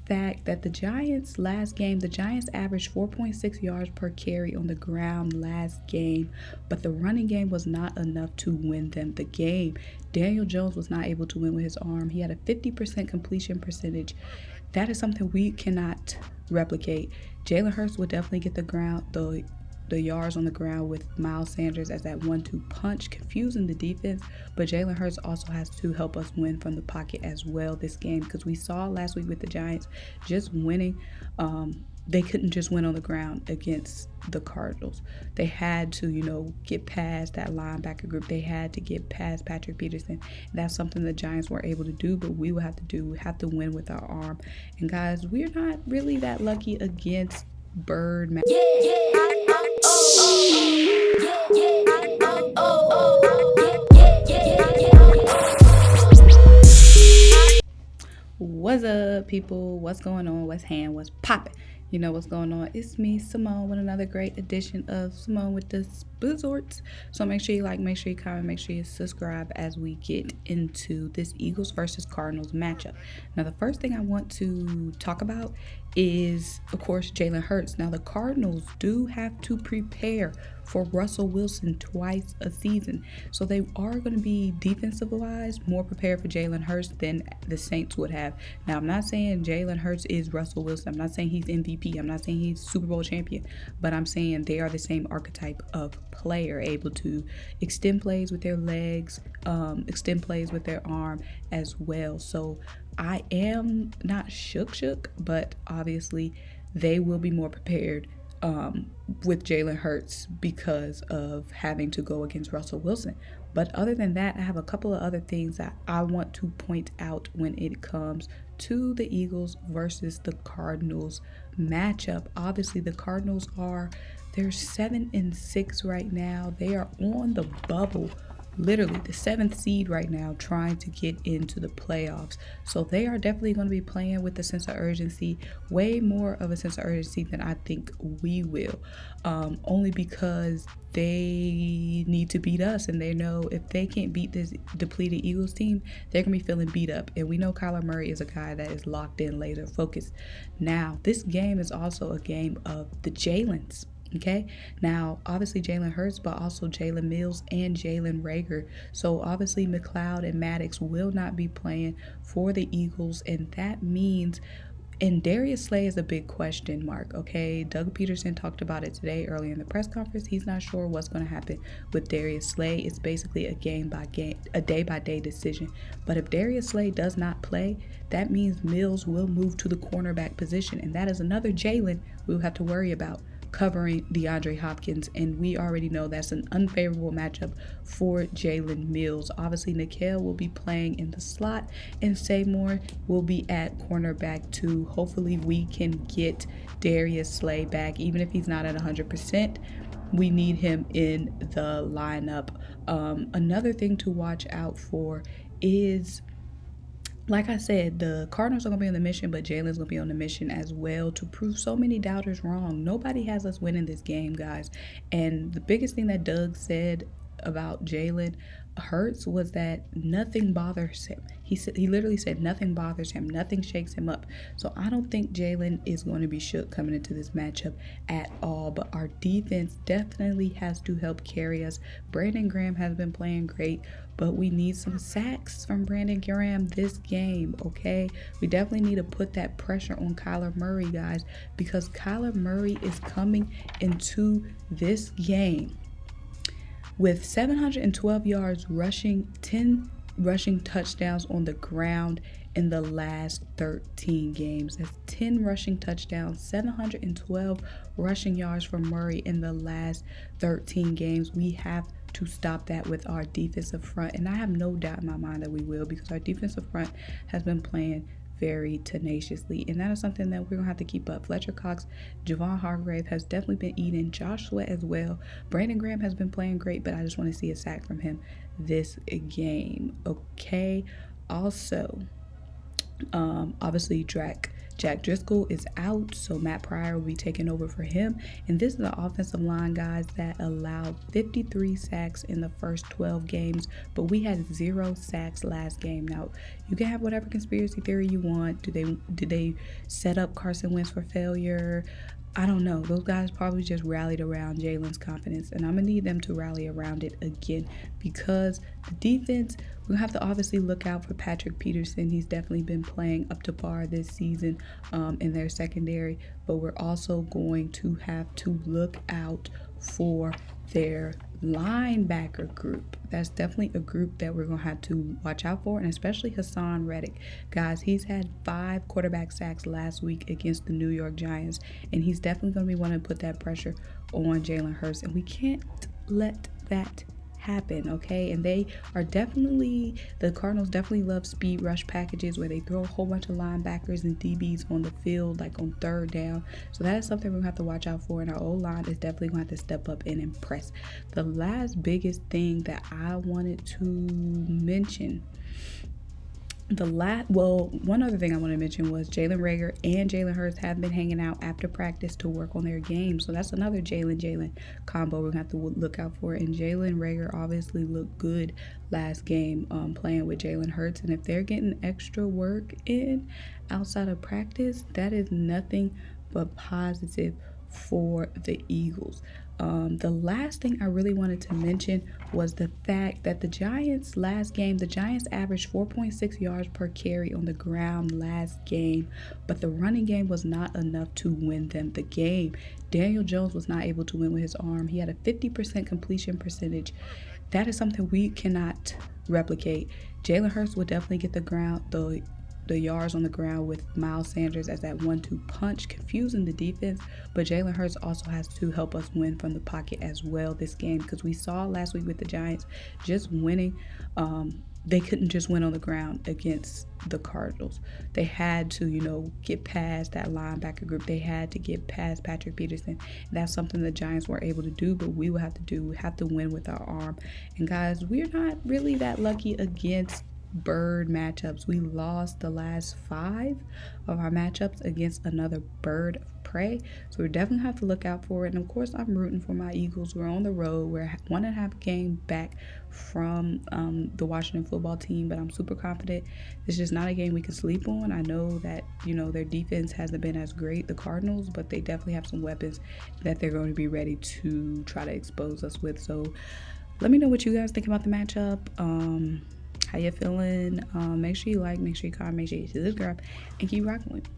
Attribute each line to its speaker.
Speaker 1: fact that the Giants last game, the Giants averaged 4.6 yards per carry on the ground last game, but the running game was not enough to win them the game. Daniel Jones was not able to win with his arm. He had a 50% completion percentage. That is something we cannot replicate. Jalen Hurts would definitely get the yards on the ground with Miles Sanders as that 1-2 punch, confusing the defense. But Jalen Hurts also has to help us win from the pocket as well this game, because we saw last week with the Giants just winning. They couldn't just win on the ground against the Cardinals. They had to, get past that linebacker group. They had to get past Patrick Pederson. That's something the Giants were able to do, but we will have to do. We have to win with our arm. And guys, we're not really that lucky against Bird. What's up, people? What's going on? What's what's popping? You know what's going on. It's me, Symone, with another great edition of Simone with the Sports. So make sure you like, make sure you comment, make sure you subscribe as we get into this Eagles versus Cardinals matchup. Now, the first thing I want to talk about is, of course, Jalen Hurts. Now, the Cardinals do have to prepare for Russell Wilson twice a season. So they are going to be defensive-wise more prepared for Jalen Hurts than the Saints would have. Now, I'm not saying Jalen Hurts is Russell Wilson. I'm not saying he's MVP. I'm not saying he's Super Bowl champion. But I'm saying they are the same archetype of player, able to extend plays with their legs, extend plays with their arm as well. So I am not shook, but obviously they will be more prepared with Jalen Hurts because of having to go against Russell Wilson. But other than that, I have a couple of other things that I want to point out when it comes to the Eagles versus the Cardinals matchup. Obviously, the Cardinals they're 7-6 right now. They are on the bubble, literally the 7th seed right now, trying to get into the playoffs. So they are definitely going to be playing with a sense of urgency, way more of a sense of urgency than I think we will, only because they need to beat us, and they know if they can't beat this depleted Eagles team, they're going to be feeling beat up. And we know Kyler Murray is a guy that is locked in, laser focused. Now, this game is also a game of the Jalens. Okay, now obviously Jalen Hurts, but also Jalen Mills and Jalen Reagor. So obviously McLeod and Maddox will not be playing for the Eagles, and that means, and Darius Slay is a big question mark. Okay, Doug Pederson talked about it today earlier in the press conference. He's not sure what's going to happen with Darius Slay. It's basically a day-by-day decision. But if Darius Slay does not play, that means Mills will move to the cornerback position, and that is another Jalen we'll have to worry about covering DeAndre Hopkins, and we already know that's an unfavorable matchup for Jalen Mills. Obviously, Nikhil will be playing in the slot, and Symone will be at cornerback too. Hopefully, we can get Darius Slay back, even if he's not at 100%. We need him in the lineup. Another thing to watch out for is, like I said, the Cardinals are going to be on the mission, but Jalen's going to be on the mission as well to prove so many doubters wrong. Nobody has us winning this game, guys. And the biggest thing that Doug said about Jalen Hurts was that nothing bothers him. He literally said nothing bothers him, nothing shakes him up. So I don't think Jalen is going to be shook coming into this matchup at all. But our defense definitely has to help carry us. Brandon Graham has been playing great, but we need some sacks from Brandon Graham this game, okay? We definitely need to put that pressure on Kyler Murray, guys, because Kyler Murray is coming into this game with 712 yards rushing, 10 rushing touchdowns on the ground in the last 13 games. That's 10 rushing touchdowns, 712 rushing yards from Murray in the last 13 games. We have to stop that with our defensive front, and I have no doubt in my mind that we will, because our defensive front has been playing very tenaciously, and that is something that we're gonna have to keep up. Fletcher Cox, Javon Hargrave has definitely been eating, Josh Sweat as well. Brandon Graham has been playing great, but I just want to see a sack from him this game, okay? Also, obviously Jack Driscoll is out, so Matt Pryor will be taking over for him. And this is the offensive line, guys, that allowed 53 sacks in the first 12 games, but we had 0 sacks last game. Now, you can have whatever conspiracy theory you want. Did they set up Carson Wentz for failure? I don't know. Those guys probably just rallied around Jalen's confidence, and I'm going to need them to rally around it again, because the defense, we're going to have to obviously look out for Patrick Pederson. He's definitely been playing up to par this season in their secondary, but we're also going to have to look out for their linebacker group. That's definitely a group that we're going to have to watch out for, and especially Haason Reddick. Guys, he's had 5 quarterback sacks last week against the New York Giants, and he's definitely going to be wanting to put that pressure on Jalen Hurts, and we can't let that happen, okay? And they are definitely, the Cardinals definitely love speed rush packages where they throw a whole bunch of linebackers and DBs on the field, like on third down. So that is something we're gonna have to watch out for, and our O-line is definitely gonna have to step up and impress. The last biggest thing that I wanted to mention, one other thing I want to mention was Jalen Reagor and Jalen Hurts have been hanging out after practice to work on their game. So that's another Jalen combo we're going to have to look out for. And Jalen Reagor obviously looked good last game playing with Jalen Hurts. And if they're getting extra work in outside of practice, that is nothing but positive for the Eagles. The last thing I really wanted to mention was the fact that the Giants last game, the Giants averaged 4.6 yards per carry on the ground last game, but the running game was not enough to win them the game. Daniel Jones was not able to win with his arm. He had a 50% completion percentage. That is something we cannot replicate. Jalen Hurts will definitely get the yards on the ground with Miles Sanders as that 1-2 punch, confusing the defense, but Jalen Hurts also has to help us win from the pocket as well this game, because we saw last week with the Giants just winning. They couldn't just win on the ground against the Cardinals. They had to, get past that linebacker group. They had to get past Patrick Pederson. That's something the Giants weren't able to do, but we will have to do. We have to win with our arm. And guys, we're not really that lucky against bird matchups. We lost the last 5 of our matchups against another bird of prey, so we definitely have to look out for it. And of course, I'm rooting for my Eagles. We're on the road. We're 1.5 game back from the Washington football team, but I'm super confident. It's just not a game we can sleep on. I know that their defense hasn't been as great, the Cardinals, but they definitely have some weapons that they're going to be ready to try to expose us with. So let me know what you guys think about the matchup. How you feeling? Make sure you like, make sure you comment, make sure you subscribe, and keep rocking with me.